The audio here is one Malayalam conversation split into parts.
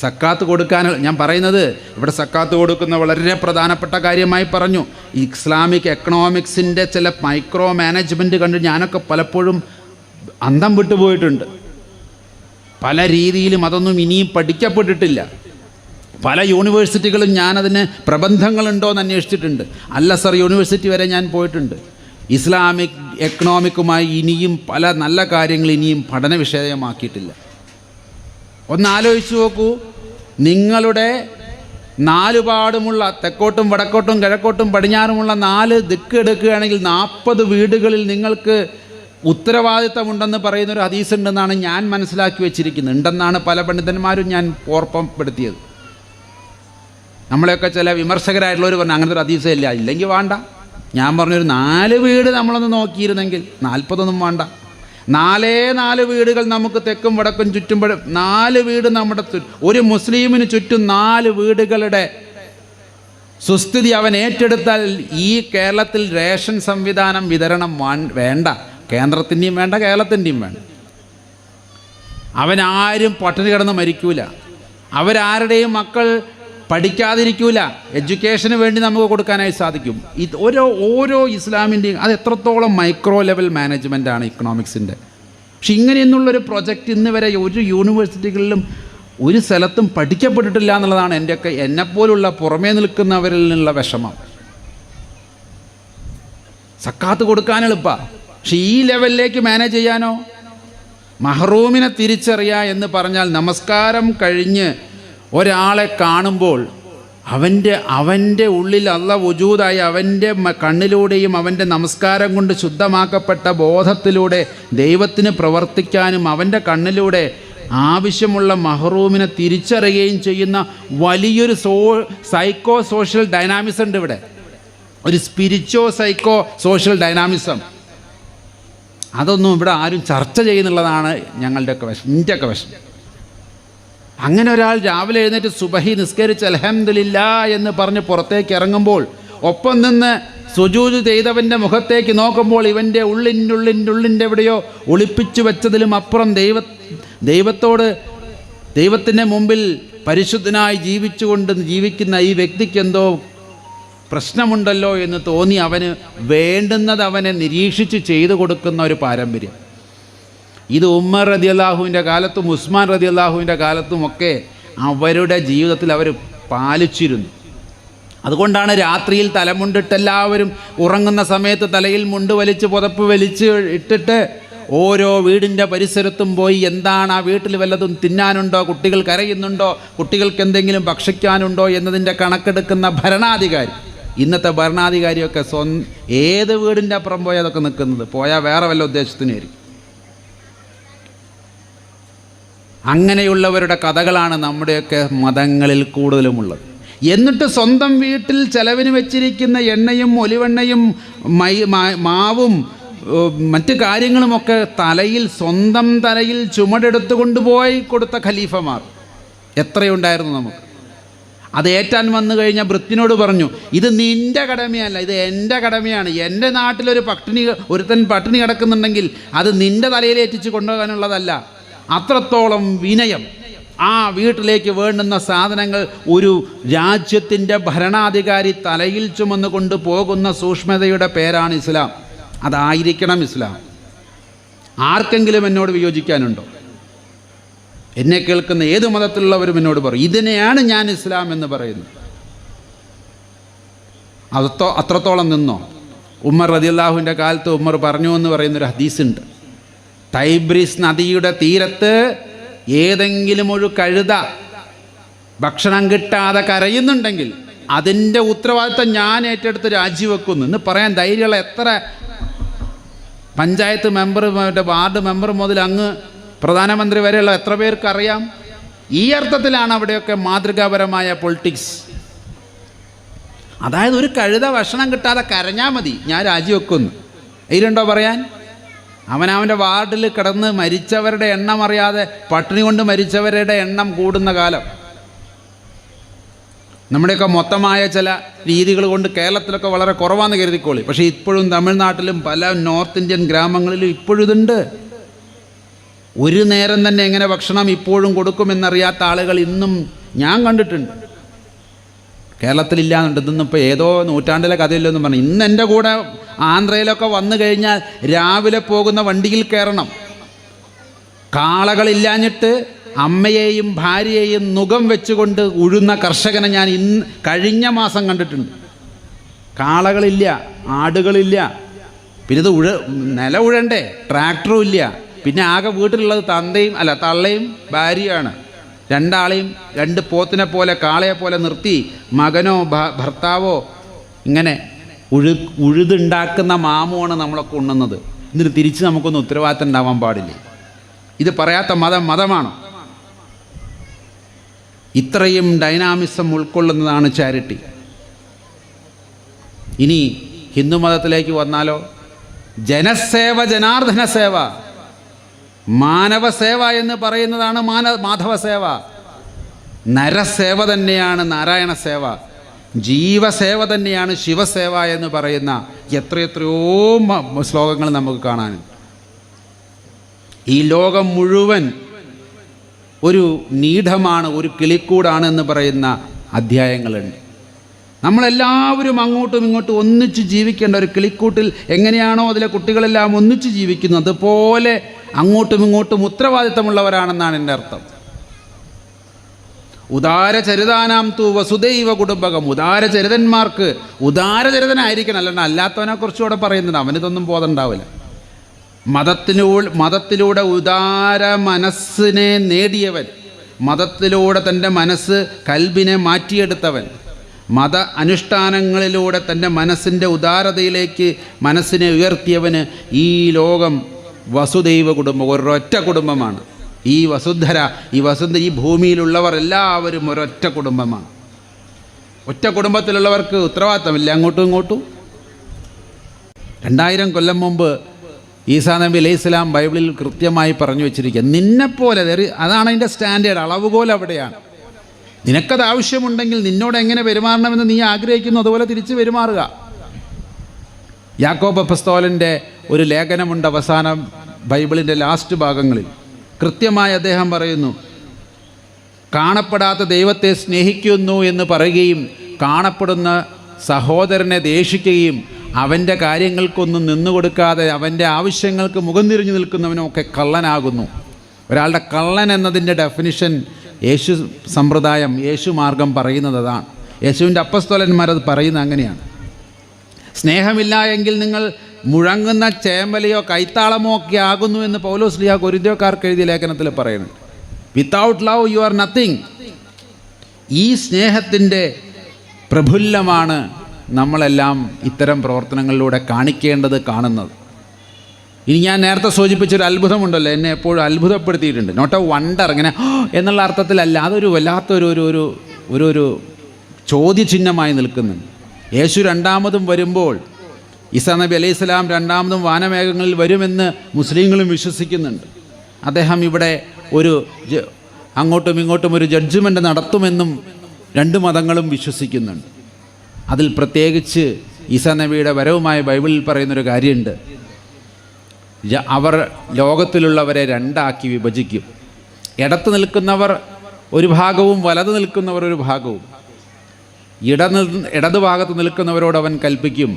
സക്കാത്ത് കൊടുക്കാൻ ഞാൻ പറയുന്നത് ഇവിടെ സക്കാത്ത് കൊടുക്കുന്ന വളരെ പ്രധാനപ്പെട്ട കാര്യമായി പറഞ്ഞു. ഇസ്ലാമിക് എക്കണോമിക്സിൻ്റെ ചില മൈക്രോ മാനേജ്മെൻറ്റ് കണ്ട് ഞാനൊക്കെ പലപ്പോഴും അന്തം വിട്ടുപോയിട്ടുണ്ട്. പല രീതിയിലും അതൊന്നും ഇനിയും പഠിക്കപ്പെട്ടിട്ടില്ല. പല യൂണിവേഴ്സിറ്റികളും ഞാനതിന് പ്രബന്ധങ്ങളുണ്ടോയെന്ന് അന്വേഷിച്ചിട്ടുണ്ട്. അൽ-അസർ യൂണിവേഴ്സിറ്റി വരെ ഞാൻ പോയിട്ടുണ്ട്. ഇസ്ലാമിക് എക്കണോമിക്കുമായി ഇനിയും പല നല്ല കാര്യങ്ങൾ ഇനിയും പഠന വിഷയമാക്കിയിട്ടില്ല. ഒന്നാലോചിച്ച് നോക്കൂ, നിങ്ങളുടെ നാലുപാടുമുള്ള തെക്കോട്ടും വടക്കോട്ടും കിഴക്കോട്ടും പടിഞ്ഞാറുമുള്ള 4 ദിക്ക് എടുക്കുകയാണെങ്കിൽ 40 വീടുകളിൽ നിങ്ങൾക്ക് ഉത്തരവാദിത്തമുണ്ടെന്ന് പറയുന്നൊരു ഹദീസ് ഉണ്ടെന്നാണ് ഞാൻ മനസ്സിലാക്കി വെച്ചിരിക്കുന്നത്. ഉണ്ടെന്നാണ് പല പണ്ഡിതന്മാരും ഞാൻ ഓർമ്മപ്പെടുത്തിയത്. നമ്മളെയൊക്കെ ചില വിമർശകരായിട്ടുള്ളവർ പറഞ്ഞു അങ്ങനത്തെ ഒരു ഹദീസേ ഇല്ല, ഇല്ലെങ്കിൽ വേണ്ട. ഞാൻ പറഞ്ഞൊരു 4 വീട് നമ്മളൊന്ന് നോക്കിയിരുന്നെങ്കിൽ 40 വേണ്ട. 4 വീടുകൾ നമുക്ക് തെക്കും വടക്കും ചുറ്റും 4 വീട് നമ്മുടെ ഒരു മുസ്ലിമിന് ചുറ്റും 4 വീടുകളുടെ സുസ്ഥിതി അവൻ ഏറ്റെടുത്താൽ ഈ കേരളത്തിൽ റേഷൻ സംവിധാനം വിതരണം വേണ്ട, കേന്ദ്രത്തിൻ്റെയും വേണ്ട, കേരളത്തിൻ്റെയും വേണ്ട. അവനാരും പട്ടിണി കിടന്ന് മരിക്കൂല, അവരാരുടെയും മക്കൾ പഠിക്കാതിരിക്കൂല. എഡ്യൂക്കേഷന് വേണ്ടി നമുക്ക് കൊടുക്കാനായി സാധിക്കും. ഇത് ഓരോ ഇസ്ലാമിൻ്റെയും അത് എത്രത്തോളം മൈക്രോ ലെവൽ മാനേജ്മെൻറ്റാണ് ഇക്കണോമിക്സിൻ്റെ. പക്ഷെ ഇങ്ങനെയൊന്നുള്ളൊരു പ്രൊജക്റ്റ് ഇന്ന് വരെ ഒരു യൂണിവേഴ്സിറ്റികളിലും ഒരു സ്ഥലത്തും പഠിക്കപ്പെട്ടിട്ടില്ല എന്നുള്ളതാണ് എന്നെപ്പോലുള്ള പുറമേ നിൽക്കുന്നവരിൽ നിന്നുള്ള വിഷമം. സക്കാത്ത് കൊടുക്കാൻ എളുപ്പമാണ്, പക്ഷെ ഈ ലെവലിലേക്ക് മാനേജ് ചെയ്യാനോ? മഹ്റൂമിനെ തിരിച്ചറിയുക എന്ന് പറഞ്ഞാൽ നമസ്കാരം കഴിഞ്ഞ് ഒരാളെ കാണുമ്പോൾ അവൻ്റെ ഉള്ളിൽ അല്ലാഹ് വജൂദായി അവൻ്റെ കണ്ണിലൂടെയും അവൻ്റെ നമസ്കാരം കൊണ്ട് ശുദ്ധമാക്കപ്പെട്ട ബോധത്തിലൂടെ ദൈവത്തിന് പ്രവർത്തിക്കാനും അവൻ്റെ കണ്ണിലൂടെ ആവശ്യമുള്ള മഹ്റൂമിനെ തിരിച്ചറിയുകയും ചെയ്യുന്ന വലിയൊരു സൈക്കോ സോഷ്യൽ ഡൈനാമിസം ഉണ്ട് ഇവിടെ. ഒരു സൈക്കോ സോഷ്യൽ ഡൈനാമിസം. അതൊന്നും ഇവിടെ ആരും ചർച്ച ചെയ്യുന്നുള്ളതാണ് എൻ്റെയൊക്കെ വിഷമം. അങ്ങനെ ഒരാൾ രാവിലെ എഴുന്നേറ്റ് സുബഹി നിസ്കരിച്ച് അൽഹംദുലില്ലാ എന്ന് പറഞ്ഞ് പുറത്തേക്ക് ഇറങ്ങുമ്പോൾ ഒപ്പം നിന്ന് സുജൂദ് ചെയ്തവൻ്റെ മുഖത്തേക്ക് നോക്കുമ്പോൾ ഇവൻ്റെ ഉള്ളിൻ്റെ എവിടെയോ ഒളിപ്പിച്ചു വെച്ചതിലും അപ്പുറം ദൈവത്തിൻ്റെ മുമ്പിൽ പരിശുദ്ധനായി ജീവിക്കുന്ന ഈ വ്യക്തിക്ക് എന്തോ പ്രശ്നമുണ്ടല്ലോ എന്ന് തോന്നി അവന് വേണ്ടുന്നത് അവനെ നിരീക്ഷിച്ച് ചെയ്തു കൊടുക്കുന്ന ഒരു പാരമ്പര്യം. ഇത് ഉമ്മർ റളിയല്ലാഹുവിൻ്റെ കാലത്തും ഉസ്മാൻ റളിയല്ലാഹുവിൻ്റെ കാലത്തുമൊക്കെ അവരുടെ ജീവിതത്തിൽ അവർ പാലിച്ചിരുന്നു. അതുകൊണ്ടാണ് രാത്രിയിൽ തലമുണ്ടിട്ട് എല്ലാവരും ഉറങ്ങുന്ന സമയത്ത് തലയിൽ മുണ്ട് വലിച്ച് പുതപ്പ് വലിച്ച് ഇട്ടിട്ട് ഓരോ വീടിൻ്റെ പരിസരത്തും പോയി എന്താണ് ആ വീട്ടിൽ വല്ലതും തിന്നാനുണ്ടോ, കുട്ടികൾ കരയുന്നുണ്ടോ, കുട്ടികൾക്ക് എന്തെങ്കിലും ഭക്ഷിക്കാനുണ്ടോ എന്നതിൻ്റെ കണക്കെടുക്കുന്ന ഭരണാധികാരി. ഇന്നത്തെ ഭരണാധികാരിയൊക്കെ ഏത് വീടിൻ്റെ അപ്പുറം പോയാൽ അതൊക്കെ നിൽക്കുന്നത്, പോയാൽ വേറെ വല്ല ഉദ്ദേശത്തിനായിരിക്കും. അങ്ങനെയുള്ളവരുടെ കഥകളാണ് നമ്മുടെയൊക്കെ മതങ്ങളിൽ കൂടുതലുമുള്ളത്. എന്നിട്ട് സ്വന്തം വീട്ടിൽ ചെലവിന് വെച്ചിരിക്കുന്ന എണ്ണയും ഒലിവെണ്ണയും മാവും മറ്റ് കാര്യങ്ങളുമൊക്കെ സ്വന്തം തലയിൽ ചുമടെടുത്ത് കൊണ്ടുപോയി കൊടുത്ത ഖലീഫമാർ എത്രയുണ്ടായിരുന്നു നമുക്ക്. അത് ഏറ്റാൻ വന്നു കഴിഞ്ഞാൽ ഭൃത്യനോട് പറഞ്ഞു, ഇത് നിൻ്റെ കടമയല്ല, ഇത് എൻ്റെ കടമയാണ്. എൻ്റെ നാട്ടിലൊരു ഒരുത്തൻ പട്ടിണി കിടക്കുന്നുണ്ടെങ്കിൽ അത് നിൻ്റെ തലയിലേറ്റിച്ച് കൊണ്ടുപോകാനുള്ളതല്ല. അത്രത്തോളം വിനയം. ആ വീട്ടിലേക്ക് വേണ്ടുന്ന സാധനങ്ങൾ ഒരു രാജ്യത്തിൻ്റെ ഭരണാധികാരി തലയിൽ ചുമന്ന് കൊണ്ടുപോകുന്ന സൂക്ഷ്മതയുടെ പേരാണ് ഇസ്ലാം. അതായിരിക്കണം ഇസ്ലാം. ആർക്കെങ്കിലും എന്നോട് വിയോജിക്കാനുണ്ടോ? എന്നെ കേൾക്കുന്ന ഏത് മതത്തിലുള്ളവരും എന്നോട് പറയും ഇതിനെയാണ് ഞാൻ ഇസ്ലാം എന്ന് പറയുന്നത്. അത്രത്തോളം നിന്നോ? ഉമർ റളിയല്ലാഹുവിൻ്റെ കാലത്ത് ഉമർ പറഞ്ഞു എന്ന് പറയുന്നൊരു ഹദീസുണ്ട്. ടൈബ്രീസ് നദിയുടെ തീരത്ത് ഏതെങ്കിലും ഒരു കഴുത ഭക്ഷണം കിട്ടാതെ കരയുന്നുണ്ടെങ്കിൽ അതിൻ്റെ ഉത്തരവാദിത്തം ഞാൻ ഏറ്റെടുത്ത് രാജിവെക്കുന്നു എന്ന് പറയാൻ ധൈര്യമുള്ള എത്ര പഞ്ചായത്ത് മെമ്പർ, വാർഡ് മെമ്പർ മുതൽ അങ്ങ് പ്രധാനമന്ത്രി വരെയുള്ള എത്ര പേർക്കറിയാം? ഈ അർത്ഥത്തിലാണ് അവിടെയൊക്കെ മാതൃകാപരമായ പൊളിറ്റിക്സ്. അതായത് ഒരു കഴുത ഭക്ഷണം കിട്ടാതെ കരഞ്ഞാൽ മതി, ഞാൻ രാജിവെക്കുന്നു. ഇതിലുണ്ടോ പറയാൻ? അവനവൻ്റെ വാർഡിൽ കിടന്ന് മരിച്ചവരുടെ എണ്ണം അറിയാതെ പട്ടിണി കൊണ്ട് മരിച്ചവരുടെ എണ്ണം കൂടുന്ന കാലം. നമ്മുടെയൊക്കെ മൊത്തമായ ചില രീതികൾ കൊണ്ട് കേരളത്തിലൊക്കെ വളരെ കുറവാണെന്ന് കരുതിക്കോളി. പക്ഷേ ഇപ്പോഴും തമിഴ്നാട്ടിലും പല നോർത്ത് ഇന്ത്യൻ ഗ്രാമങ്ങളിലും ഇപ്പോഴും ഇതുണ്ട്. ഒരു നേരം തന്നെ എങ്ങനെ ഭക്ഷണം ഇപ്പോഴും കൊടുക്കുമെന്നറിയാത്ത ആളുകൾ ഇന്നും ഞാൻ കണ്ടിട്ടുണ്ട്. കേരളത്തിലില്ലാന്നുണ്ട്. ഇന്നിപ്പോൾ ഏതോ നൂറ്റാണ്ടിലെ കഥയില്ലെന്ന് പറഞ്ഞു. ഇന്ന് എൻ്റെ കൂടെ ആന്ധ്രയിലൊക്കെ വന്നു കഴിഞ്ഞാൽ രാവിലെ പോകുന്ന വണ്ടിയിൽ കയറണം. കാളകളില്ലാഞ്ഞിട്ട് അമ്മയെയും ഭാര്യയെയും നുകം വെച്ചുകൊണ്ട് ഉഴുന്ന കർഷകനെ ഞാൻ കഴിഞ്ഞ മാസം കണ്ടിട്ടുണ്ട്. കാളകളില്ല, ആടുകളില്ല, പിന്നെ ഇത് നില ഉഴണ്ടേ, ട്രാക്ടറും ഇല്ല. പിന്നെ ആകെ വീട്ടിലുള്ളത് തള്ളയും ഭാര്യയാണ്. രണ്ടാളെയും രണ്ട് പോത്തിനെ പോലെ കാളയെ പോലെ നിർത്തി മകനോ ഭർത്താവോ ഇങ്ങനെ ഉഴുതുണ്ടാക്കുന്ന മാമുമാണ് നമ്മളൊക്കെ ഉണ്ണുന്നത്. എന്നിട്ട് തിരിച്ച് നമുക്കൊന്നും ഉത്തരവാദിത്തം ഉണ്ടാവാൻ പാടില്ല. ഇത് പറയാത്ത മതമാണോ? ഇത്രയും ഡൈനാമിസം ഉൾക്കൊള്ളുന്നതാണ് ചാരിറ്റി. ഇനി ഹിന്ദു മതത്തിലേക്ക് വന്നാലോ, ജനസേവ, ജനാർദ്ദന സേവ, മാനവസേവ എന്ന് പറയുന്നതാണ് മാധവസേവ. നരസേവ തന്നെയാണ് നാരായണ സേവ, ജീവസേവ തന്നെയാണ് ശിവസേവ എന്ന് പറയുന്ന എത്രയെത്രയോ ശ്ലോകങ്ങൾ നമുക്ക് കാണാനുണ്ട്. ഈ ലോകം മുഴുവൻ ഒരു നീഢമാണ്, ഒരു കിളിക്കൂടാണ് എന്ന് പറയുന്ന അധ്യായങ്ങളുണ്ട്. നമ്മളെല്ലാവരും അങ്ങോട്ടും ഇങ്ങോട്ടും ഒന്നിച്ച് ജീവിക്കേണ്ട ഒരു കിളിക്കൂട്ടിൽ എങ്ങനെയാണോ അതിലെ കുട്ടികളെല്ലാം ഒന്നിച്ച് ജീവിക്കുന്നത്, അതുപോലെ അങ്ങോട്ടും ഇങ്ങോട്ടും ഉത്തരവാദിത്തമുള്ളവരാണെന്നാണ് എൻ്റെ അർത്ഥം. ഉദാരചരിതാനാം തു വസുദൈവ കുടുംബകം. ഉദാരചരിതന്മാർക്ക് ഉദാരചരിതനായിരിക്കണം, അല്ലാത്തവനെ കുറിച്ചുകൂടെ പറയുന്നുണ്ട്. അവനിതൊന്നും ബോധം ഉണ്ടാവില്ല. മതത്തിലൂടെ ഉദാര മനസ്സിനെ നേടിയവൻ, മതത്തിലൂടെ തൻ്റെ മനസ്സ് കൽബിനെ മാറ്റിയെടുത്തവൻ, മത അനുഷ്ഠാനങ്ങളിലൂടെ തൻ്റെ മനസ്സിൻ്റെ ഉദാരതയിലേക്ക് മനസ്സിനെ ഉയർത്തിയവന് ഈ ലോകം വസുദൈവ കുടുംബം, ഒരൊറ്റ കുടുംബമാണ്. ഈ വസുന്ധര, ഈ ഭൂമിയിലുള്ളവർ എല്ലാവരും ഒരൊറ്റ കുടുംബമാണ്. ഒറ്റ കുടുംബത്തിലുള്ളവർക്ക് ഉത്തരവാദിത്തമില്ല അങ്ങോട്ടും ഇങ്ങോട്ടും. 2000 കൊല്ലം മുമ്പ് ഈസാ നബി അലൈഹി സ്വലാം ബൈബിളിൽ കൃത്യമായി പറഞ്ഞു വെച്ചിരിക്കുക, നിന്നെപ്പോലെ. അതാണ് അതിൻ്റെ സ്റ്റാൻഡേർഡ്, അളവുകോൽ അവിടെയാണ്. നിനക്കത് ആവശ്യമുണ്ടെങ്കിൽ നിന്നോട് എങ്ങനെ പെരുമാറണമെന്ന് നീ ആഗ്രഹിക്കുന്നു അതുപോലെ തിരിച്ച് പെരുമാറുക. യാക്കോബ് അപ്പസ്തോലൻ്റെ ഒരു ലേഖനമുണ്ട് അവസാനം ബൈബിളിൻ്റെ ലാസ്റ്റ് ഭാഗങ്ങളിൽ. കൃത്യമായി അദ്ദേഹം പറയുന്നു, കാണപ്പെടാത്ത ദൈവത്തെ സ്നേഹിക്കുന്നു എന്ന് പറയുകയും കാണപ്പെടുന്ന സഹോദരനെ ദേഷിക്കുകയും അവൻ്റെ കാര്യങ്ങൾക്കൊന്നും നിന്നുകൊടുക്കാതെ അവൻ്റെ ആവശ്യങ്ങൾക്ക് മുഖം തിരിഞ്ഞു നിൽക്കുന്നവനുമൊക്കെ കള്ളനാകുന്നു. ഒരാളുടെ കള്ളൻ എന്നതിൻ്റെ ഡെഫിനിഷൻ യേശു സമ്പ്രദായം, യേശു മാർഗം പറയുന്നത് അതാണ്. യേശുവിൻ്റെ അപ്പസ്തോലന്മാരത് പറയുന്നത് അങ്ങനെയാണ്. സ്നേഹമില്ല എങ്കിൽ നിങ്ങൾ മുഴങ്ങുന്ന ചേമ്പലയോ കൈത്താളമോ ഒക്കെ ആകുന്നു എന്ന് പൗലോസ് ശ്ലീഹ കൊരിന്ത്യക്കാർക്ക് എഴുതിയ ലേഖനത്തിൽ പറയുന്നുണ്ട്. Without love you are nothing. ഈ സ്നേഹത്തിൻ്റെ പ്രഫുല്ലമാണ് നമ്മളെല്ലാം ഇത്തരം പ്രവർത്തനങ്ങളിലൂടെ കാണിക്കേണ്ടത്, കാണുന്നത്. ഇനി ഞാൻ നേരത്തെ സൂചിപ്പിച്ചൊരു അത്ഭുതമുണ്ടല്ലോ, എന്നെ എപ്പോഴും അത്ഭുതപ്പെടുത്തിയിട്ടുണ്ട്. നോട്ട് എ വണ്ടർ, ഇങ്ങനെ എന്നുള്ള അർത്ഥത്തിലല്ല, അതൊരു വല്ലാത്തൊരു ഒരു ചോദ്യചിഹ്നമായി നിൽക്കുന്നുണ്ട്. യേശു രണ്ടാമതും വരുമ്പോൾ, ഈസാ നബി അലൈഹി സ്വലാം രണ്ടാമതും വാനമേഘങ്ങളിൽ വരുമെന്ന് മുസ്ലിങ്ങളും വിശ്വസിക്കുന്നുണ്ട്. അദ്ദേഹം ഇവിടെ അങ്ങോട്ടും ഇങ്ങോട്ടും ഒരു ജഡ്ജ്മെൻ്റ് നടത്തുമെന്നും രണ്ട് മതങ്ങളും വിശ്വസിക്കുന്നുണ്ട്. അതിൽ പ്രത്യേകിച്ച് ഈസാ നബിയുടെ വരവുമായി ബൈബിളിൽ പറയുന്നൊരു കാര്യമുണ്ട്. അവർ ലോകത്തിലുള്ളവരെ രണ്ടാക്കി വിഭജിക്കും. ഇടത്ത് നിൽക്കുന്നവർ ഒരു ഭാഗവും വലത് നിൽക്കുന്നവർ ഒരു ഭാഗവും. ഇടതുഭാഗത്ത് നിൽക്കുന്നവരോട് അവൻ കൽപ്പിക്കും,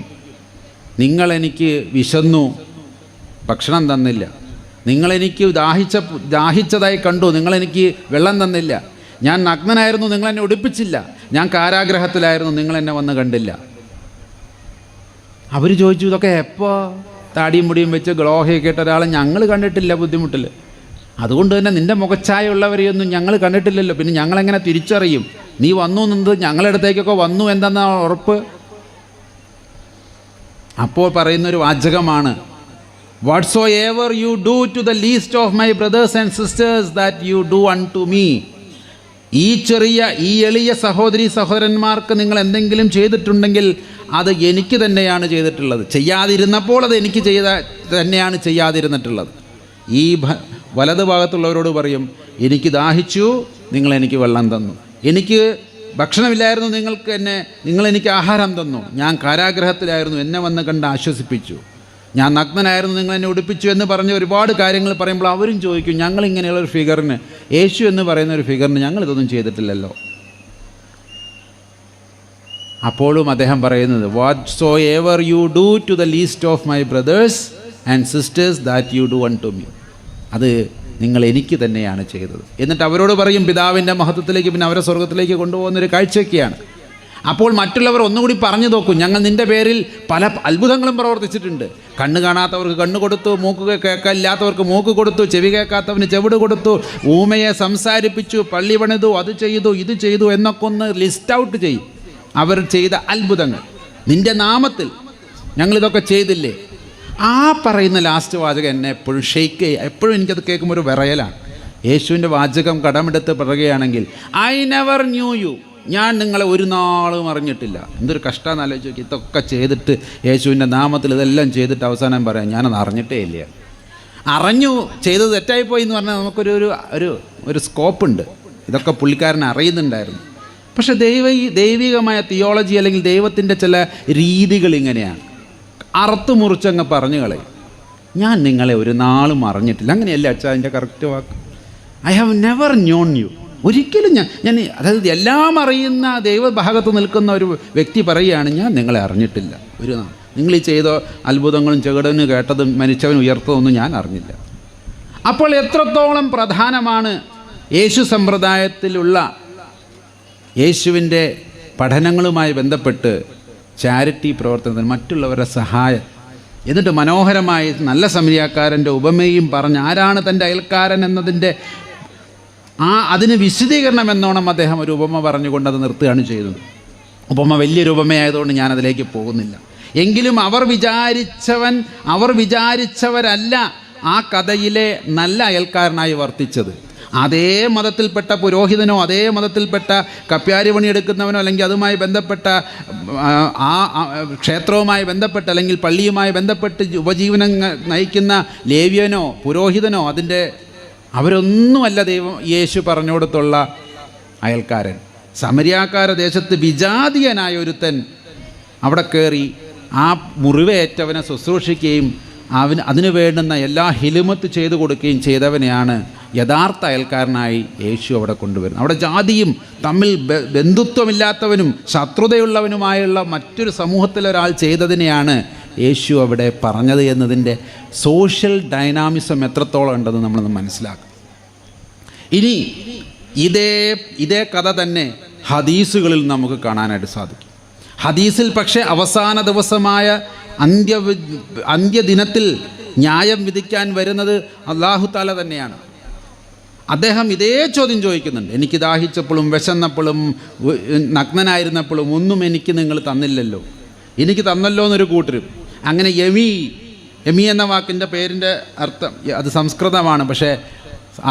നിങ്ങളെനിക്ക് വിശന്നു, ഭക്ഷണം തന്നില്ല. നിങ്ങളെനിക്ക് ദാഹിച്ചതായി കണ്ടു, നിങ്ങളെനിക്ക് വെള്ളം തന്നില്ല. ഞാൻ നഗ്നനായിരുന്നു, നിങ്ങളെന്നെ ഉടുപ്പിച്ചില്ല. ഞാൻ കാരാഗ്രഹത്തിലായിരുന്നു, നിങ്ങളെന്നെ വന്ന് കണ്ടില്ല. അവർ ചോദിച്ചു, ഇതൊക്കെ എപ്പോൾ? താടിയും മുടിയും വെച്ച് ഗ്ലോഹയൊക്കെ ഇട്ട ഒരാളെ ഞങ്ങൾ കണ്ടിട്ടില്ല ബുദ്ധിമുട്ടിൽ. അതുകൊണ്ട് തന്നെ നിൻ്റെ മുഖച്ഛായുള്ളവരെയൊന്നും ഞങ്ങൾ കണ്ടിട്ടില്ലല്ലോ, പിന്നെ ഞങ്ങളെങ്ങനെ തിരിച്ചറിയും നീ വന്നു എന്നത്? ഞങ്ങളുടെ അടുത്തേക്കൊക്കെ വന്നു എന്തെന്നാ ഉറപ്പ്? അപ്പോൾ പറയുന്നൊരു വാചകമാണ്, whatsoever you do to the least of my brothers and sisters that you do unto me. ഈ എളിയ സഹോദരി സഹോദരന്മാർക്ക് നിങ്ങൾ എന്തെങ്കിലും ചെയ്തിട്ടുണ്ടെങ്കിൽ അത് എനിക്ക് തന്നെയാണ് ചെയ്തിട്ടുള്ളത്. ചെയ്യാതിരുന്നപ്പോൾ അത് എനിക്ക് തന്നെയാണ് ചെയ്യാതിരുന്നിട്ടുള്ളത്. ഈ വലതു ഭാഗത്തുള്ളവരോട് പറയും, എനിക്ക് ദാഹിച്ചു, നിങ്ങളെനിക്ക് വെള്ളം തന്നു. എനിക്ക് ഭക്ഷണമില്ലായിരുന്നു, നിങ്ങളെനിക്ക് ആഹാരം തന്നു. ഞാൻ കാരാഗ്രഹത്തിലായിരുന്നു, എന്നെ വന്ന് കണ്ട് ആശ്വസിപ്പിച്ചു. ഞാൻ നഗ്നനായിരുന്നു, നിങ്ങൾ എന്നെ ഉടുപ്പിച്ചു എന്ന് പറഞ്ഞ് ഒരുപാട് കാര്യങ്ങൾ പറയുമ്പോൾ അവരും ചോദിക്കും, ഞങ്ങളിങ്ങനെയുള്ളൊരു ഫിഗറിന്, യേശു എന്ന് പറയുന്ന ഒരു ഫിഗറിന് ഞങ്ങളിതൊന്നും ചെയ്തിട്ടില്ലല്ലോ. അപ്പോഴും അദ്ദേഹം പറയുന്നത്, whatsoever you do to the least of my brothers and sisters that you do unto me, അത് നിങ്ങൾ എനിക്ക് തന്നെയാണ് ചെയ്തത്. എന്നിട്ട് അവരോട് പറയും പിതാവിൻ്റെ മഹത്വത്തിലേക്ക്, പിന്നെ അവരെ സ്വർഗത്തിലേക്ക് കൊണ്ടുപോകുന്നൊരു കാഴ്ചയൊക്കെയാണ്. അപ്പോൾ മറ്റുള്ളവർ ഒന്നുകൂടി പറഞ്ഞു നോക്കും, ഞങ്ങൾ നിൻ്റെ പേരിൽ പല അത്ഭുതങ്ങളും പ്രവർത്തിച്ചിട്ടുണ്ട്. കണ്ണ് കാണാത്തവർക്ക് കണ്ണ് കൊടുത്തു, മൂക്ക് കേൾക്കാനില്ലാത്തവർക്ക് മൂക്ക് കൊടുത്തു, ചെവി കേൾക്കാത്തവന് ചെവിട് കൊടുത്തു, ഊമയെ സംസാരിപ്പിച്ചു, പള്ളി പണിതു, അത് ചെയ്തു, ഇത് ചെയ്തു എന്നൊക്കെ ഒന്ന് ലിസ്റ്റ് ഔട്ട് ചെയ്യും അവർ ചെയ്ത അത്ഭുതങ്ങൾ. നിൻ്റെ നാമത്തിൽ ഞങ്ങളിതൊക്കെ ചെയ്തില്ലേ? ആ പറയുന്ന ലാസ്റ്റ് വാചകം എന്നെ എപ്പോഴും ഷെയ്ക്ക് ചെയ്യുക. എപ്പോഴും എനിക്കത് കേൾക്കുമ്പോൾ ഒരു വിറയലാണ്. യേശുവിൻ്റെ വാചകം കടമെടുത്ത് പറയുകയാണെങ്കിൽ, ഐ നെവർ ന്യൂ യു, ഞാൻ നിങ്ങളെ ഒരു നാളും അറിഞ്ഞിട്ടില്ല. എന്തൊരു കഷ്ടമെന്ന് ആലോചിച്ച് നോക്കി. ഇതൊക്കെ ചെയ്തിട്ട് യേശുവിൻ്റെ നാമത്തിൽ ഇതെല്ലാം ചെയ്തിട്ട് അവസാനം പറയാം ഞാനത് അറിഞ്ഞിട്ടേ ഇല്ല. അറിഞ്ഞു ചെയ്തത് തെറ്റായിപ്പോയി എന്ന് പറഞ്ഞാൽ നമുക്കൊരു ഒരു സ്കോപ്പുണ്ട്. ഇതൊക്കെ പുള്ളിക്കാരൻ അറിയുന്നുണ്ടായിരുന്നു. പക്ഷെ ദൈവികമായ തിയോളജി അല്ലെങ്കിൽ ദൈവത്തിൻ്റെ ചില രീതികൾ ഇങ്ങനെയാണ്. അറുത്ത് മുറിച്ചങ്ങ് പറഞ്ഞു കളയും, ഞാൻ നിങ്ങളെ ഒരു നാളും അറിഞ്ഞിട്ടില്ല. അങ്ങനെയല്ല അച്ഛാ അതിൻ്റെ കറക്റ്റ് വാക്ക്. I have never known you. ഒരിക്കലും ഞാൻ അതായത് എല്ലാം അറിയുന്ന ദൈവഭാഗത്ത് നിൽക്കുന്ന ഒരു വ്യക്തി പറയുകയാണ്, ഞാൻ നിങ്ങളെ അറിഞ്ഞിട്ടില്ല ഒരു നാൾ. നിങ്ങൾ ഈ ചെയ്ത അത്ഭുതങ്ങളും ചെകിടന് കേട്ടതും മരിച്ചവൻ ഉയർത്തതൊന്നും ഞാൻ അറിഞ്ഞില്ല. അപ്പോൾ എത്രത്തോളം പ്രധാനമാണ് യേശു സമ്പ്രദായത്തിലുള്ള യേശുവിൻ്റെ പഠനങ്ങളുമായി ബന്ധപ്പെട്ട് ചാരിറ്റി പ്രവർത്തനത്തിന് മറ്റുള്ളവരുടെ സഹായം. എന്നിട്ട് മനോഹരമായി നല്ല സമരിയാക്കാരൻ്റെ ഉപമയും പറഞ്ഞ് ആരാണ് തൻ്റെ അയൽക്കാരൻ എന്നതിൻ്റെ അതിന് വിശദീകരണം എന്നോണം അദ്ദേഹം ഒരു ഉപമ പറഞ്ഞുകൊണ്ട് അത് നിർത്തുകയാണ് ചെയ്തത്. ഉപമ വലിയൊരു ഉപമയായതുകൊണ്ട് ഞാനതിലേക്ക് പോകുന്നില്ല. എങ്കിലും അവർ വിചാരിച്ചവരല്ല ആ കഥയിലെ നല്ല അയൽക്കാരനായി വർത്തിച്ചത്. അതേ മതത്തിൽപ്പെട്ട പുരോഹിതനോ അതേ മതത്തിൽപ്പെട്ട കപ്യാരി പണിയെടുക്കുന്നവനോ അല്ലെങ്കിൽ അതുമായി ബന്ധപ്പെട്ട ആ ക്ഷേത്രവുമായി ബന്ധപ്പെട്ട് അല്ലെങ്കിൽ പള്ളിയുമായി ബന്ധപ്പെട്ട് ഉപജീവനം നയിക്കുന്ന ലേവ്യനോ പുരോഹിതനോ അവരൊന്നുമല്ല യേശു പറഞ്ഞുകൊടുത്തുള്ള അയൽക്കാരൻ. സമരിയാക്കാര ദേശത്ത് വിജാതീയനായ ഒരുത്തൻ അവിടെ കയറി ആ മുറിവേറ്റവനെ ശുശ്രൂഷിക്കുകയും അതിനു വേണ്ടുന്ന എല്ലാ ഹിലുമത്ത് ചെയ്തു കൊടുക്കുകയും ചെയ്തവനെയാണ് യഥാർത്ഥ അയൽക്കാരനായി യേശു അവിടെ കൊണ്ടുവരുന്നത്. അവിടെ ജാതിയും തമ്മിൽ ബന്ധുത്വമില്ലാത്തവനും ശത്രുതയുള്ളവനുമായുള്ള മറ്റൊരു സമൂഹത്തിലൊരാൾ ചെയ്തതിനെയാണ് യേശു അവിടെ പറഞ്ഞത് എന്നതിൻ്റെ സോഷ്യൽ ഡൈനാമിസം എത്രത്തോളം ഉണ്ടെന്ന് നമ്മളൊന്ന് മനസ്സിലാക്കും. ഇനി ഇതേ കഥ തന്നെ ഹദീസുകളിൽ നമുക്ക് കാണാനായിട്ട് സാധിക്കും. ഹദീസിൽ പക്ഷേ അവസാന ദിവസമായ അന്ത്യദിനത്തിൽ ന്യായം വിധിക്കാൻ വരുന്നത് അല്ലാഹു തആല തന്നെയാണ്. അദ്ദേഹം ഇതേ ചോദ്യം ചോദിക്കുന്നുണ്ട്, എനിക്ക് ദാഹിച്ചപ്പോഴും വിശന്നപ്പോഴും നഗ്നനായിരുന്നപ്പോഴും ഒന്നും എനിക്ക് നിങ്ങൾ തന്നില്ലല്ലോ, എനിക്ക് തന്നല്ലോ എന്നൊരു കൂട്ടരും. അങ്ങനെ യമി എന്ന വാക്കിൻ്റെ പേരിൻ്റെ അർത്ഥം അത് സംസ്കൃതമാണ്, പക്ഷേ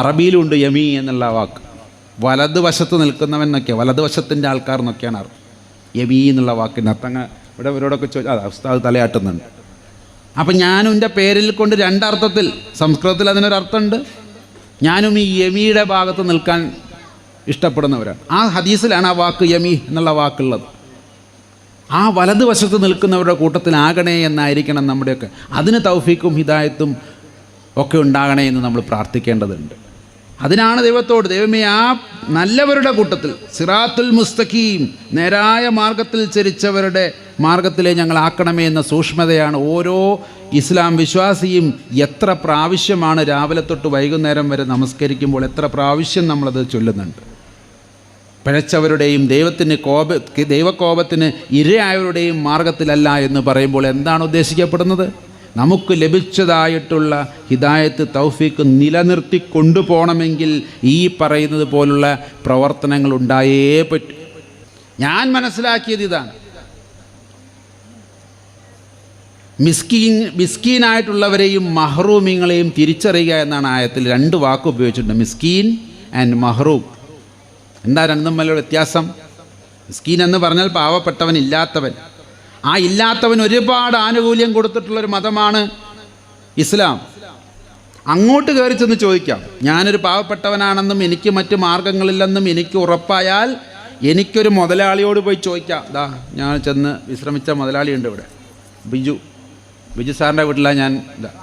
അറബിയിലുണ്ട് യമി എന്നുള്ള വാക്ക്. വലതുവശത്ത് നിൽക്കുന്നവൻ എന്നൊക്കെ, വലതുവശത്തിൻ്റെ ആൾക്കാർ എന്നൊക്കെയാണ് അർത്ഥം. യമി എന്നുള്ള വാക്കിൻ്റെ അർത്ഥം ഇവിടെ ഇവരോടൊക്കെ ചോദിച്ചാൽ ഉസ്താദ് തലയാട്ടുന്നുണ്ട്. അപ്പം ഞാനും എൻ്റെ പേരിൽ കൊണ്ട് രണ്ടർത്ഥത്തിൽ, സംസ്കൃതത്തിൽ അതിനൊരർത്ഥമുണ്ട്. ഞാനും ഈ യമീയുടെ ഭാഗത്ത് നിൽക്കാൻ ഇഷ്ടപ്പെടുന്നവരാണ്. ആ ഹദീസിലാണ് ആ വാക്ക് യമി എന്നുള്ള വാക്കുള്ളത്. ആ വലതുവശത്ത് നിൽക്കുന്നവരുടെ കൂട്ടത്തിലാകണേ എന്നായിരിക്കണം നമ്മുടെയൊക്കെ. അതിന് തൗഫീക്കും ഹിദായത്തും ഒക്കെ ഉണ്ടാകണേ എന്ന് നമ്മൾ പ്രാർത്ഥിക്കേണ്ടതുണ്ട്. അതിനാണ് ദൈവത്തോട്, ദൈവമേ ആ നല്ലവരുടെ കൂട്ടത്തിൽ, സിറാത്തുൽ മുസ്തഖീം, നേരായ മാർഗത്തിൽ ചരിച്ചവരുടെ മാർഗത്തിലെ ഞങ്ങളാക്കണമേ എന്ന സൂക്ഷ്മതയാണ് ഓരോ ഇസ്ലാം വിശ്വാസിയും എത്ര പ്രാവശ്യമാണ് രാവിലെ തൊട്ട് വൈകുന്നേരം വരെ നമസ്കരിക്കുമ്പോൾ എത്ര പ്രാവശ്യം നമ്മളത് ചൊല്ലുന്നുണ്ട്. പിഴച്ചവരുടെയും ദൈവകോപത്തിന് ഇരയായവരുടെയും മാർഗത്തിലല്ല എന്ന് പറയുമ്പോൾ എന്താണ് ഉദ്ദേശിക്കപ്പെടുന്നത്? നമുക്ക് ലഭിച്ചതായിട്ടുള്ള ഹിദായത്ത് തൗഫീക്ക് നിലനിർത്തി കൊണ്ടുപോകണമെങ്കിൽ ഈ പറയുന്നത് പോലുള്ള പ്രവർത്തനങ്ങൾ ഉണ്ടായേ പറ്റൂ. ഞാൻ മനസ്സിലാക്കിയത് ഇതാണ്, മിസ്കീനായിട്ടുള്ളവരെയും മഹ്റൂമിങ്ങളെയും തിരിച്ചറിയുക എന്നാണ് ആയത്തിൽ രണ്ട് വാക്ക് ഉപയോഗിച്ചിട്ടുണ്ട്, മിസ്കീൻ ആൻഡ് മഹ്റൂം. എന്താ രണ്ടും തമ്മിലുള്ള വ്യത്യാസം? മിസ്കീൻ എന്ന് പറഞ്ഞാൽ പാവപ്പെട്ടവൻ, ഇല്ലാത്തവൻ. ആ ഇല്ലാത്തവൻ ഒരുപാട് ആനുകൂല്യം കൊടുത്തിട്ടുള്ളൊരു മതമാണ് ഇസ്ലാം. അങ്ങോട്ട് കയറി ചെന്ന് ചോദിക്കാം, ഞാനൊരു പാവപ്പെട്ടവനാണെന്നും എനിക്ക് മറ്റ് മാർഗങ്ങളില്ലെന്നും എനിക്ക് ഉറപ്പായാൽ എനിക്കൊരു മുതലാളിയോട് പോയി ചോദിക്കാം. ഞാൻ ചെന്ന് വിശ്രമിച്ച മുതലാളിയുണ്ട് ഇവിടെ, ബിജു, ബിജു സാറിൻ്റെ വീട്ടിലാണ് ഞാൻ.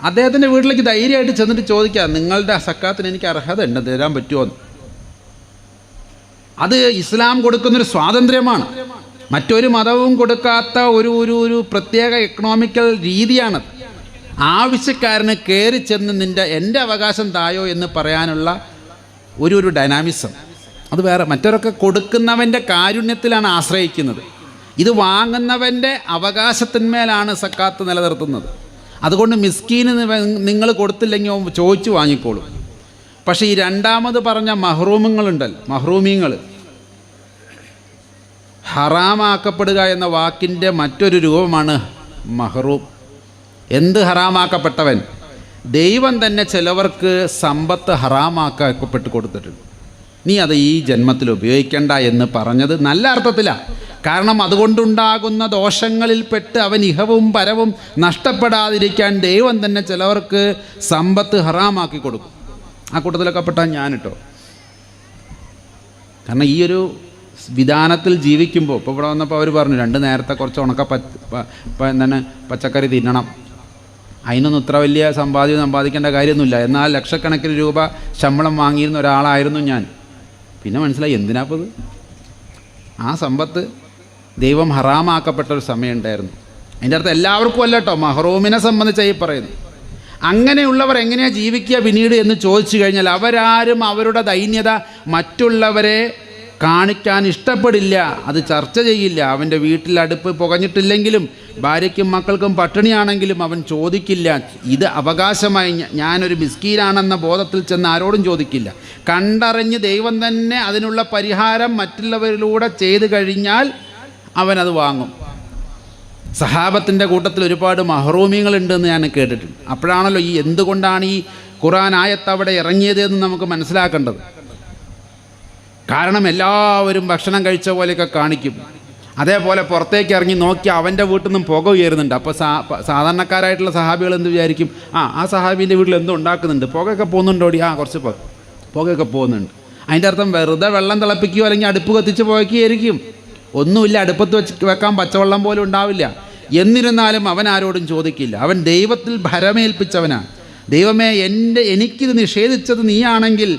അദ്ദേഹത്തിൻ്റെ വീട്ടിലേക്ക് ധൈര്യമായിട്ട് ചെന്നിട്ട് ചോദിക്കാം, നിങ്ങളുടെ സക്കാത്തിന് എനിക്ക് അർഹത ഉണ്ട്, തരാൻ പറ്റുമോ എന്ന്. അത് ഇസ്ലാം കൊടുക്കുന്നൊരു സ്വാതന്ത്ര്യമാണ്. മറ്റൊരു മതവും കൊടുക്കാത്ത ഒരു പ്രത്യേക എക്കണോമിക്കൽ രീതിയാണത്. ആവശ്യക്കാരന് കയറി ചെന്ന് എൻ്റെ അവകാശം തായോ എന്ന് പറയാനുള്ള ഒരു ഡൈനാമിസം അത് വേറെ. മറ്റവരൊക്കെ കൊടുക്കുന്നവൻ്റെ കാരുണ്യത്തിലാണ് ആശ്രയിക്കുന്നത്. ഇത് വാങ്ങുന്നവൻ്റെ അവകാശത്തിന്മേലാണ് സക്കാത്ത് നിലനിർത്തുന്നത്. അതുകൊണ്ട് മിസ്കീന് നിങ്ങൾ കൊടുത്തില്ലെങ്കിൽ ചോദിച്ചു വാങ്ങിക്കോളും. പക്ഷേ ഈ രണ്ടാമത് പറഞ്ഞ മഹ്റൂമുകളുണ്ടല്ലോ, മഹ്റൂമീങ്ങൾ, ഹറാമാക്കപ്പെടുക എന്ന വാക്കിൻ്റെ മറ്റൊരു രൂപമാണ് മഹ്റൂം. എന്ത് ഹറാമാക്കപ്പെട്ടവൻ? ദൈവം തന്നെ ചിലവർക്ക് സമ്പത്ത് ഹറാമാക്കപ്പെട്ട് കൊടുത്തിട്ടുണ്ട്. നീ അത് ഈ ജന്മത്തിൽ ഉപയോഗിക്കണ്ട എന്ന് പറഞ്ഞത് നല്ല അർത്ഥത്തിലാണ്. കാരണം അതുകൊണ്ടുണ്ടാകുന്ന ദോഷങ്ങളിൽപ്പെട്ട് അവൻ ഇഹവും പരവും നഷ്ടപ്പെടാതിരിക്കാൻ ദൈവം തന്നെ ചിലവർക്ക് സമ്പത്ത് ഹറാമാക്കി കൊടുക്കും. ആ കൂട്ടത്തിലൊക്കെ പെട്ടാൽ ഞാനിട്ടോ. കാരണം ഈ ഒരു വിധാനത്തിൽ ജീവിക്കുമ്പോൾ, ഇപ്പോൾ ഇവിടെ വന്നപ്പോൾ അവർ പറഞ്ഞു 2 നേരത്തെ കുറച്ച് എന്താണ് പച്ചക്കറി തിന്നണം. അതിനൊന്നും ഇത്ര വലിയ സമ്പാദിക്കേണ്ട കാര്യമൊന്നുമില്ല. എന്നാൽ ലക്ഷക്കണക്കിന് രൂപ ശമ്പളം വാങ്ങിയിരുന്ന ഒരാളായിരുന്നു ഞാൻ. പിന്നെ മനസ്സിലായി എന്തിനാപ്പത്. ആ സമ്പത്ത് ദൈവം ഹറാമാക്കപ്പെട്ടൊരു സമയമുണ്ടായിരുന്നു. അതിൻ്റെ അർത്ഥം എല്ലാവർക്കും അല്ല കേട്ടോ, മഹ്റൂമിനെ സംബന്ധിച്ചായി പറയുന്നു. അങ്ങനെയുള്ളവർ എങ്ങനെയാണ് ജീവിക്കുക പിന്നീട് എന്ന് ചോദിച്ചു കഴിഞ്ഞാൽ, അവരാരും അവരുടെ ദൈന്യത മറ്റുള്ളവരെ കാണിക്കാൻ ഇഷ്ടപ്പെടില്ല, അത് ചർച്ച ചെയ്യില്ല. അവൻ്റെ വീട്ടിൽ അടുപ്പ് പുകഞ്ഞിട്ടില്ലെങ്കിലും ഭാര്യയ്ക്കും മക്കൾക്കും പട്ടിണിയാണെങ്കിലും അവൻ ചോദിക്കില്ല. ഇത് അവകാശമായി ഞാനൊരു മിസ്കീനാണെന്ന ബോധത്തിൽ ചെന്ന് ആരോടും ചോദിക്കില്ല. കണ്ടറിഞ്ഞ് ദൈവം തന്നെ അതിനുള്ള പരിഹാരം മറ്റുള്ളവരിലൂടെ ചെയ്തു കഴിഞ്ഞാൽ അവനത് വാങ്ങും. സഹാബത്തിൻ്റെ കൂട്ടത്തിൽ ഒരുപാട് മഹ്റൂമികളുണ്ടെന്ന് ഞാൻ കേട്ടിട്ടുണ്ട്. അപ്പോഴാണല്ലോ ഈ എന്തുകൊണ്ടാണ് ഈ ഖുർആൻ ആയത്ത് അവിടെ ഇറങ്ങിയത് എന്ന് നമുക്ക് മനസ്സിലാക്കേണ്ടത്. കാരണം എല്ലാവരും ഭക്ഷണം കഴിച്ച പോലെയൊക്കെ കാണിക്കും. അതേപോലെ പുറത്തേക്ക് ഇറങ്ങി നോക്കി അവൻ്റെ വീട്ടിൽ നിന്നും പുക ഉയരുന്നുണ്ട്. അപ്പോൾ സാധാരണക്കാരായിട്ടുള്ള സഹാബികൾ എന്ത് വിചാരിക്കും? ആ സഹാബീൻ്റെ വീട്ടിൽ എന്തോ ഉണ്ടാക്കുന്നുണ്ട്, പുകയൊക്കെ പോകുന്നുണ്ടോടി, കുറച്ച് പുകയൊക്കെ പോകുന്നുണ്ട്. അതിൻ്റെ അർത്ഥം വെറുതെ വെള്ളം തിളപ്പിക്കുകയോ അല്ലെങ്കിൽ അടുപ്പ് കത്തിച്ച് പുകയ്ക്കുകയായിരിക്കും. ഒന്നുമില്ല, അടുപ്പത്ത് വെക്കാൻ പച്ചവെള്ളം പോലും ഉണ്ടാവില്ല. എന്നിരുന്നാലും അവൻ ആരോടും ചോദിക്കില്ല. അവൻ ദൈവത്തിൽ ഭരമേൽപ്പിച്ചവനാണ്. ദൈവമേ, എനിക്കിത് നിഷേധിച്ചത് നീയാണെങ്കിൽ